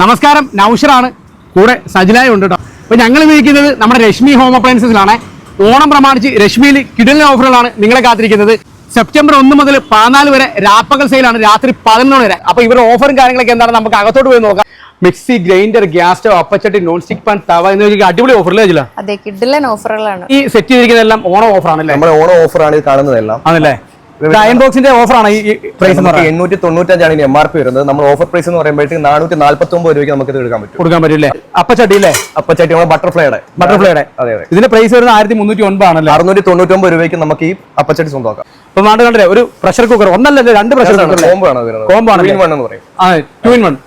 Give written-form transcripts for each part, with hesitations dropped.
നമസ്കാരം, നൗഷറാണ് കൂടെ സജിലായ ഉണ്ട് കേട്ടോ. അപ്പോൾ ഞങ്ങൾ വിളിക്കുന്നത് നമ്മുടെ രശ്മി ഹോം അപ്ലയൻസസിലാണ്. ഓണം പ്രമാണിച്ച് രശ്മിയിൽ കിടിലൻ ഓഫറുകളാണ് നിങ്ങളെ കാത്തിരിക്കുന്നത്. സെപ്റ്റംബർ 1 മുതൽ 14 വരെ രാപ്പകൽ സെയിലാണ്, രാത്രി 11 വരെ. അപ്പോൾ ഇവരുടെ ഓഫറും കാര്യങ്ങളൊക്കെ എന്താണ് നമുക്ക് അകത്തോട്ട് പോയി നോക്കാം. മിക്സി, ഗ്രൈൻഡർ, ഗ്യാസ് സ്റ്റവ്, അപ്പച്ചട്ടി, നോൺ സ്റ്റിക് പാൻ, തവ എന്നൊക്കെ അടിപൊളി ഓഫറിൽ അതെ, കിടിലൻ ഓഫറുകളാണ് ഈ സെറ്റ് ചെയ്തിരിക്കുന്നതെല്ലാം. ഓണം ഓഫറാണല്ലേ? നമ്മുടെ ഓണം ഓഫറാണ് ഇത് കാണുന്നതെല്ലാം. ആണല്ലേ? അയൺ ബോക്സിന്റെ ഓഫറാണ് ഈ പ്രൈസ്. 895 MRP വരുന്നത്. നമ്മൾ ഓഫർ പ്രൈസ് എന്ന് പറയുമ്പോഴേക്ക് 449 രൂപയ്ക്ക് നമുക്ക് ഇത് കൊടുക്കാൻ പറ്റും അല്ലേ? അപ്പച്ചട്ടി അല്ലേ? അപ്പച്ചട്ടി നമ്മുടെ ബട്ടർഫ്ലൈയുടെ അതെ അതെ. ഇതിന്റെ പ്രൈസ് വരുന്നത് 1309 ആണല്ലേ? 699 രൂപയ്ക്ക് നമുക്ക് ഈ അപ്പച്ചട്ടി സ്വന്തമാക്കാം. ഇപ്പൊ നാട് കണ്ടില്ലേ, ഒരു പ്രഷർ കുക്കർ, ഒന്നല്ലേ 2 പ്രഷർ കുക്കർ കോംബോ ആണ്. 2 in 1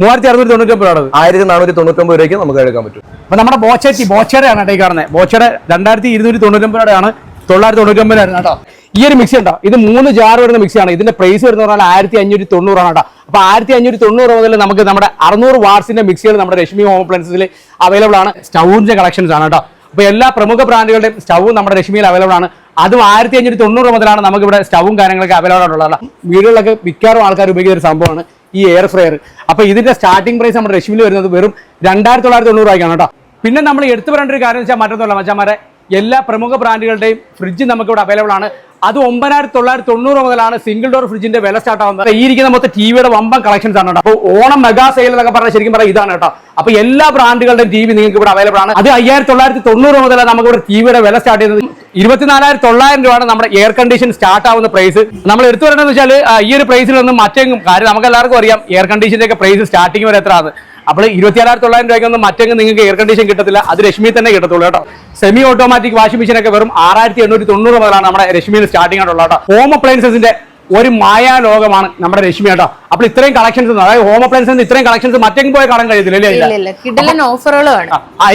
3699 ആണ്. 1499 രൂപയ്ക്ക് നമുക്ക് എടുക്കാൻ പറ്റും. അപ്പൊ നമ്മുടെ ബോച്ചയുടെ ആണ് ഈ കാണുന്നത്. ബോച്ചയുടെ 2299 ആണ്, 999 ആയിരുന്നു കേട്ടോ. ഈ ഒരു മിക്സി ഉണ്ടോ, ഇത് 3 ജാർ വരുന്ന മിക്സിയാണ്. ഇതിന്റെ പ്രൈസ് വരുന്ന പറഞ്ഞാൽ 1590 ആണ് കേട്ടോ. അപ്പൊ 1590 മുതൽ നമുക്ക് നമ്മുടെ 600 വാട്സിന്റെ മിക്സികൾ നമ്മുടെ രശ്മി ഹോം അപ്ലയൻസസിൽ അവൈലബിൾ ആണ്. സ്റ്റൗവിന്റെ കളക്ഷൻസ് ആണ് കേട്ടോ. അപ്പൊ എല്ലാ പ്രമുഖ ബ്രാൻഡുകളുടെയും സ്റ്റൗവും നമ്മുടെ രശ്മിയിൽ അവൈലബിൾ ആണ്. അതും 1590 മുതലാണ് നമുക്ക് ഇവിടെ സ്റ്റൗവും കാര്യങ്ങളൊക്കെ അവൈലബിൾ ആയിട്ടുള്ളത്. വീടുകളിലൊക്കെ മിക്കാറും ആൾക്കാർ ഉപയോഗിക്കുന്ന ഒരു സംഭവമാണ് ഈ എയർ ഫ്രയർ. അപ്പൊ ഇതിന്റെ സ്റ്റാർട്ടിംഗ് പ്രൈസ് നമ്മുടെ രശ്മിയിൽ വരുന്നത് വെറും 2990 രൂപയ്ക്കാണ് കേട്ടോ. പിന്നെ നമ്മൾ എടുത്തു പറയേണ്ട ഒരു കാര്യം വെച്ചാൽ മറ്റൊന്നുമല്ല മച്ചാമാരെ, എല്ലാ പ്രമുഖ ബ്രാൻഡുകളുടെയും ഫ്രിഡ്ജ് നമുക്ക് ഇവിടെ അവൈലബിൾ ആണ്. അത് 9990 മുതലാണ് സിംഗിൾ ഡോർ ഫ്രിഡ്ജിന്റെ വില സ്റ്റാർട്ട് ആവുന്നത്. ഈ ഇരിക്കുന്ന മൊത്തം ടിവിയുടെ വമ്പൻ കളക്ഷൻസ് ആണ് കേട്ടോ. അപ്പോൾ ഓണം മെഗാ സെയിൽ എന്നൊക്കെ പറഞ്ഞാൽ ശരിക്കും പറയാം ഇതാണ് കേട്ടോ. അപ്പൊ എല്ലാ ബ്രാൻഡുകളുടെയും ടിവി നിങ്ങൾക്ക് ഇവിടെ അവൈലബിൾ ആണ്. അത് 5990 മുതലാണ് നമുക്ക് ഇവിടെ ടിവിയുടെ വില സ്റ്റാർട്ട് ചെയ്യുന്നത്. 24,900 രൂപയാണ് നമ്മുടെ എയർ കണ്ടീഷൻ സ്റ്റാർട്ട് ആവുന്ന പ്രൈസ്. നമ്മൾ എടുത്തു പറയണമെന്ന് വെച്ചാൽ ഈ ഒരു പ്രൈസിൽ ഒന്നും മറ്റെങ്കും കാര്യം നമുക്ക് എല്ലാവർക്കും അറിയാം എയർ കണ്ടീഷന്റെ ഒക്കെ പ്രൈസ് സ്റ്റാർട്ടിങ് വരെ എത്രയാണ്. അപ്പോൾ 24,900 രൂപയ്ക്കൊന്നും മറ്റെങ്കിലും നിങ്ങൾക്ക് എയർ കണ്ടീഷൻ കിട്ടത്തില്ല. അത് രശ്മി തന്നെ കിട്ടത്തുള്ളൂ കേട്ടോ. സെമി ഓട്ടോമാറ്റിക് വാഷിംഗ് മെഷീൻ ഒക്കെ വെറും 6890 മുതലാണ് നമ്മുടെ രശ്മിയിൽ സ്റ്റാർട്ടിംഗ് ആയിട്ടുള്ളത് കേട്ടോ. ഹോം അപ്ലയൻസസിന്റെ ഒരു മായാ ലോകമാണ് നമ്മുടെ രശ്മി കേട്ടോ. അപ്പോൾ ഇത്രയും കളക്ഷൻസ്, അതായത് ഹോം അപ്ലയൻസിന് ഇത്രയും കളക്ഷൻസ് മറ്റെങ്കിലും പോയി കാണാൻ കഴിയത്തില്ല.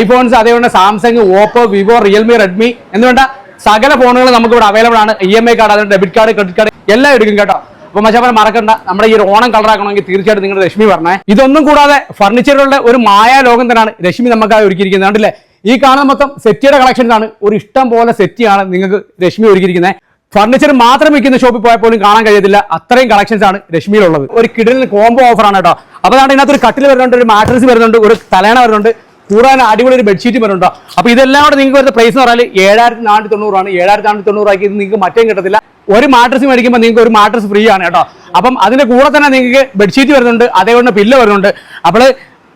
ഐഫോൺസ്, അതേപോലെ Samsung, Oppo, Vivo, Realme, Redmi എന്നുവേണ്ട സകല ഫോണുകൾ നമുക്ക് ഇവിടെ അവൈലബിൾ ആണ്. EMI കാർഡ്, അതുകൊണ്ട് ഡെബിറ്റ് കാർഡ്, ക്രെഡിറ്റ് കാർഡ് എല്ലാം എടുക്കും കേട്ടോ. അപ്പൊ മച്ചാപ്പൻ മറക്കണ്ട, നമ്മുടെ ഈ ഒരു ഓണം കളറാക്കണമെങ്കിൽ തീർച്ചയായിട്ടും നിങ്ങൾ രശ്മി പറഞ്ഞേ. ഇതൊന്നും കൂടാതെ ഫർണിച്ചറുകളുടെ ഒരു മായാ ലോകം തന്നെയാണ് രശ്മി നമുക്കായി ഒരുക്കിയിരിക്കുന്നത്. കണ്ടില്ലേ, ഈ കാണുന്ന മൊത്തം സെറ്റിയുടെ കളക്ഷൻസ് ആണ്. ഒരു ഇഷ്ടം പോലെ സെറ്റിയാണ് നിങ്ങൾക്ക് രശ്മി ഒരുക്കിയിരിക്കുന്നത്. ഫർണിച്ചർ മാത്രം വിൽക്കുന്ന ഷോപ്പിൽ പോയാൽ പോലും കാണാൻ കഴിയത്തില്ല, അത്രയും കളക്ഷൻസ് ആണ് രശ്മിയിലുള്ളത്. ഒരു കിടിലൻ കോംബോ ഓഫറാണ് കേട്ടോ. അപ്പോൾ അതാണ് ഇതിനകത്ത് ഒരു കട്ടിൽ വരുന്നുണ്ട്, ഒരു മാട്രസ് വരുന്നുണ്ട്, ഒരു തലേണ വരുന്നുണ്ട്, കൂടാതെ അടിപൊളി ഒരു ബെഡ്ഷീറ്റ് വരുന്നുണ്ടോ. അപ്പൊ ഇതെല്ലാം കൂടെ നിങ്ങൾക്ക് വരുന്ന പ്രൈസ് എന്ന് പറഞ്ഞാൽ 7490 ആണ്. 7490 ആക്കി ഇത് നിങ്ങൾക്ക് മറ്റേം കിട്ടത്തില്ല. ഒരു മാട്രസ് മേടിക്കുമ്പോൾ നിങ്ങൾക്ക് ഒരു മാട്രസ് ഫ്രീ ആണ് കേട്ടോ. അപ്പം അതിന്റെ കൂടെ തന്നെ നിങ്ങൾക്ക് ബെഡ്ഷീറ്റ് വരുന്നുണ്ട്, അതേപോലെ പില്ലോ വരുന്നുണ്ട്. അപ്പോൾ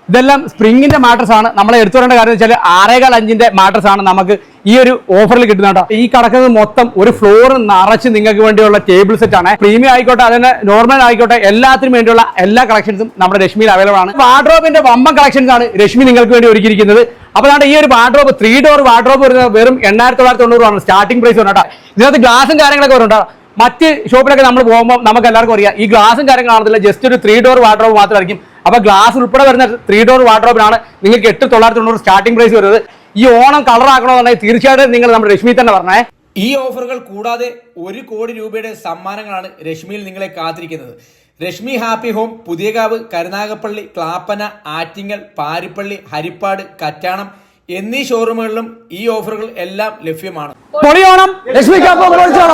ഇതെല്ലാം സ്പ്രിങ്ങിന്റെ മാട്രസ് ആണ്. നമ്മൾ എടുത്തു പറയേണ്ട കാര്യം വെച്ചാൽ 6.25 ഇഞ്ചിന്റെ മാട്രസ് ആണ് നമുക്ക് ഈ ഒരു ഓഫറിൽ കിട്ടുന്നത് കേട്ടോ. ഈ കിടക്കുന്നത് മൊത്തം ഒരു ഫ്ലോർ നിറച്ച് നിങ്ങൾക്ക് വേണ്ടിയുള്ള ടേബിൾ സെറ്റ് ആണ്. പ്രീമിയം ആയിക്കോട്ടെ, അതിന് നോർമൽ ആയിക്കോട്ടെ, എല്ലാത്തിനും വേണ്ടിയുള്ള എല്ലാ കളക്ഷൻസും നമ്മുടെ രശ്മിയിൽ അവൈലബിൾ ആണ്. വാർഡ്രോബിന്റെ വമ്പൻ കളക്ഷൻസ് ആണ് രശ്മി നിങ്ങൾക്ക് വേണ്ടി ഒരുക്കിയിരിക്കുന്നത്. അപ്പോൾ ഈ ഒരു വാർഡ്രോബ് 3 ഡോർ വാർഡ്രോബ് വരുന്നത് വെറും 8990 ആണ് സ്റ്റാർട്ടിംഗ് പ്രൈസ് വന്നിട്ട്. ഇതിനകത്ത് ഗ്ലാസും കാര്യങ്ങളൊക്കെ വരുന്നുണ്ടോ. മറ്റ് ഷോപ്പിലൊക്കെ നമ്മൾ പോകുമ്പോൾ നമുക്ക് എല്ലാവർക്കും അറിയാം ഈ ഗ്ലാസും കാര്യങ്ങളാണെന്നില്ല, ജസ്റ്റ് ഒരു 3 ഡോർ വാർഡ്രോബ് മാത്രമായിരിക്കും. അപ്പൊ ഗ്ലാസ് ഉൾപ്പെടെ വരുന്ന 3 ഡോർ വാർഡ്രോബിനാണ് നിങ്ങൾക്ക് 8990 സ്റ്റാർട്ടിംഗ് പ്രൈസ് വരുന്നത്. ഈ ഓണം കളർ ആക്കണമെന്നുണ്ടെങ്കിൽ തീർച്ചയായിട്ടും നിങ്ങൾ നമ്മുടെ രശ്മി തന്നെ പറഞ്ഞേ. ഈ ഓഫറുകൾ കൂടാതെ 1 കോടി രൂപയുടെ സമ്മാനങ്ങളാണ് രശ്മിയിൽ നിങ്ങളെ കാത്തിരിക്കുന്നത്. രശ്മി ഹാപ്പി ഹോം പുതിയകാവ്, കരുനാഗപ്പള്ളി, ക്ലാപ്പന, ആറ്റിങ്ങൽ, പാരിപ്പള്ളി, ഹരിപ്പാട്, കറ്റാണം എന്നീ ഷോറൂമുകളിലും ഈ ഓഫറുകൾ എല്ലാം ലഭ്യമാണ്. പൊളിയോണം രശ്മി.